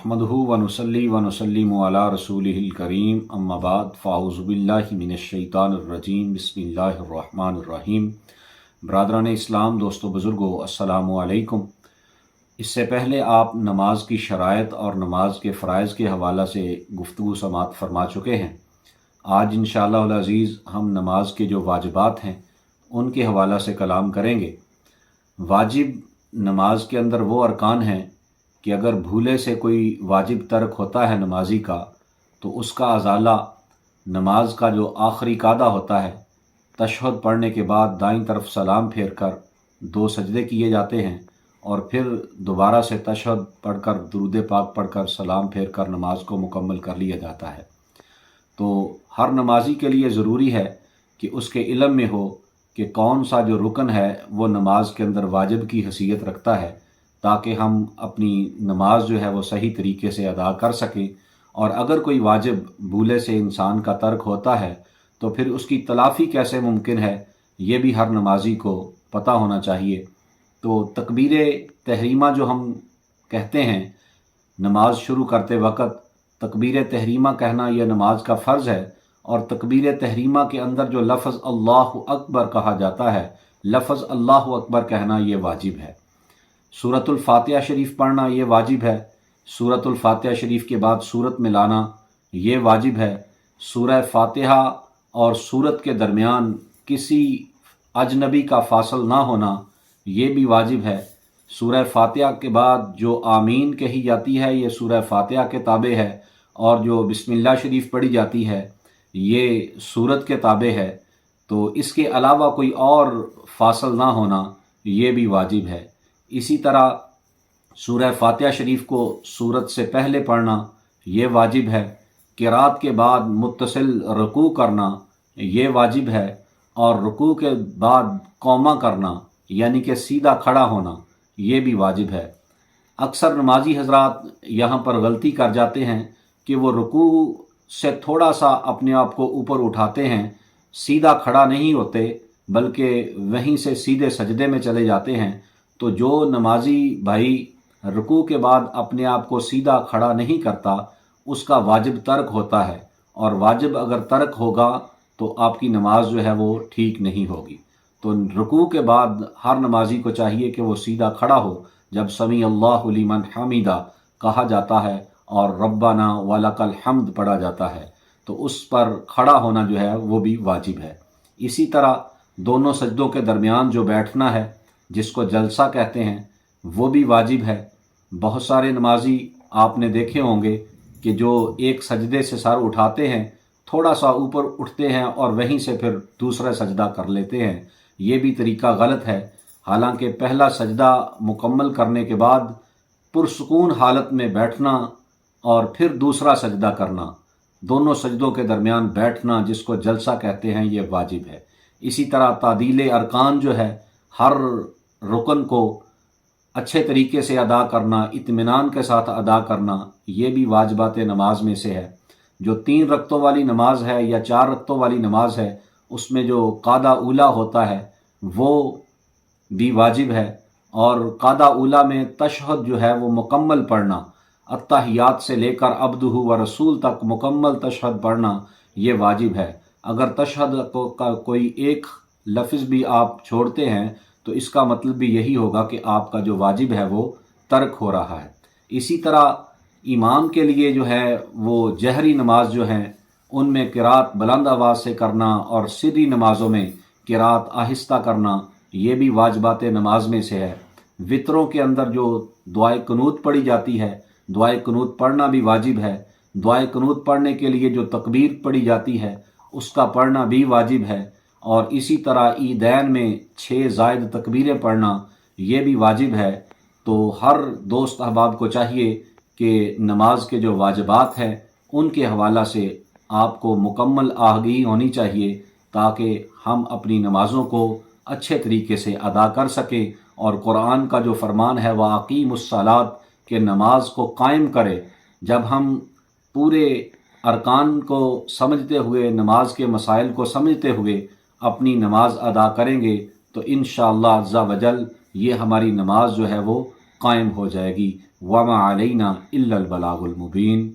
नहमदुहु व नुसल्ली व नुसल्लिमु अला रसूलिहिल करीम अम्मा बाद फ़ाऊज़ु बिल्लाहि मिनश्शैतानिर रजीम बिस्मिल्लाहिर रहमानिर रहीम। बरादरान इस्लाम, दोस्तों बुज़ुर्गों, अस्सलामु अलैकुम। इससे पहले आप नमाज की शराइत और नमाज के फ़राइज़ के हवाला से गुफ्तगू समात फ़रमा चुके हैं। आज इंशाअल्लाह अज़ीज़ हम नमाज के जो वाजिबात हैं उनके हवाला से कलाम करेंगे। वाजिब नमाज के अंदर वो अरकान हैं कि अगर भूले से कोई वाजिब तर्क होता है नमाजी का, तो उसका अज़ाला नमाज का जो आखिरी कादा होता है, तशहद पढ़ने के बाद दाईं तरफ सलाम फेर कर 2 सजदे किए जाते हैं और फिर दोबारा से तशहद पढ़कर दुरूद पाक पढ़कर सलाम फेर कर नमाज को मुकम्मल कर लिया जाता है। तो हर नमाजी के लिए ज़रूरी है कि उसके इल्म में हो कि कौन सा जो रुकन है वो नमाज के अंदर वाजिब की हैसियत रखता है, ताकि हम अपनी नमाज जो है वो सही तरीके से अदा कर सकें। और अगर कोई वाजिब भूले से इंसान का तर्क होता है तो फिर उसकी तलाफ़ी कैसे मुमकिन है, ये भी हर नमाजी को पता होना चाहिए। तो तकबीर तहरीमा जो हम कहते हैं नमाज शुरू करते वक़्त, तकबीर तहरीमा कहना यह नमाज का फ़र्ज़ है। और तकबीर तहरीमा के अंदर जो लफ़्ज़ अल्लाहु अकबर कहा जाता है, लफ़्ज़ अल्लाहु अकबर कहना ये वाजिब है। सूरतुल फ़ातिहा शरीफ पढ़ना ये वाजिब है। सूरतुल फ़ातिहा शरीफ के बाद सूरत मिलाना ये वाजिब है। सूरह फ़ातिहा और सूरत के दरमियान किसी अजनबी का फ़ासल ना होना ये भी वाजिब है। सूरह फ़ातिहा के बाद जो आमीन कही जाती है ये सूरह फ़ातिहा के ताबे है, और जो बिस्मिल्लाह शरीफ पढ़ी जाती है ये सूरत के ताबे है। तो इसके अलावा कोई और फ़ासल ना होना ये भी वाजिब है। इसी तरह सूरह फ़ातिहा शरीफ को सूरत से पहले पढ़ना ये वाजिब है। क़िराअत के बाद मुत्तसिल रुकू करना ये वाजिब है, और रुकू के बाद कौमा करना यानी कि सीधा खड़ा होना ये भी वाजिब है। अक्सर नमाजी हज़रात यहाँ पर गलती कर जाते हैं कि वो रुकू से थोड़ा सा अपने आप को ऊपर उठाते हैं, सीधा खड़ा नहीं होते बल्कि वहीं से सीधे सजदे में चले जाते हैं। तो जो नमाजी भाई रुकू के बाद अपने आप को सीधा खड़ा नहीं करता उसका वाजिब तर्क होता है, और वाजिब अगर तर्क होगा तो आपकी नमाज जो है वो ठीक नहीं होगी। तो रुकू के बाद हर नमाजी को चाहिए कि वो सीधा खड़ा हो जब समी अल्लाहु लिमन हमीदा कहा जाता है और रब्बाना वलकल हम्द पढ़ा जाता है, तो उस पर खड़ा होना जो है वो भी वाजिब है। इसी तरह दोनों सजदों के दरमियान जो बैठना है जिसको जलसा कहते हैं वो भी वाजिब है। बहुत सारे नमाजी आपने देखे होंगे कि जो एक सजदे से सर उठाते हैं, थोड़ा सा ऊपर उठते हैं और वहीं से फिर दूसरा सजदा कर लेते हैं। ये भी तरीका गलत है। हालांकि पहला सजदा मुकम्मल करने के बाद पुरसुकून हालत में बैठना और फिर दूसरा सजदा करना, दोनों सजदों के दरमियान बैठना जिसको जलसा कहते हैं ये वाजिब है। इसी तरह तादील अरकान जो है, हर रुकन को अच्छे तरीके से अदा करना, इत्मीनान के साथ अदा करना, ये भी वाजिबात नमाज में से है। जो 3 रकतों वाली नमाज है या 4 रकतों वाली नमाज है, उसमें जो कादा उला होता है वो भी वाजिब है। और कादा उला में तशहद जो है वो मुकम्मल पढ़ना, अत्तहियात से लेकर अब्दुहु व रसूल तक मुकम्मल तशहद पढ़ना ये वाजिब है। अगर तशहद का कोई एक लफ्ज़ भी आप छोड़ते हैं तो इसका मतलब भी यही होगा कि आपका जो वाजिब है वो तर्क हो रहा है। इसी तरह इमाम के लिए जो है वो जहरी नमाज जो है उनमें क़िराअत बुलंद आवाज़ से करना और सिर्री नमाज़ों में क़िराअत आहिस्ता करना ये भी वाजिबात नमाज में से है। वित्रों के अंदर जो दुआए कुनूत पढ़ी जाती है, दुआए कुनूत पढ़ना भी वाजिब है। दुआए कुनूत पढ़ने के लिए जो तकबीर पढ़ी जाती है उसका पढ़ना भी वाजिब है। और इसी तरह ईदैन में 6 ज़ायद तकबीरें पढ़ना ये भी वाजिब है। तो हर दोस्त अहबाब को चाहिए कि नमाज के जो वाजिबात हैं उनके हवाला से आपको मुकम्मल आगाही होनी चाहिए, ताकि हम अपनी नमाज़ों को अच्छे तरीके से अदा कर सकें। और कुरान का जो फरमान है वह अकीमुस्सलात के नमाज को कायम करे। जब हम पूरे अरकान को समझते हुए, नमाज के मसाइल को समझते हुए अपनी नमाज अदा करेंगे तो इंशाअल्लाह अज़्ज़ा वजल ये हमारी नमाज जो है वो قائم ہو جائے گی۔ وما علینا الا البلاغ المبین۔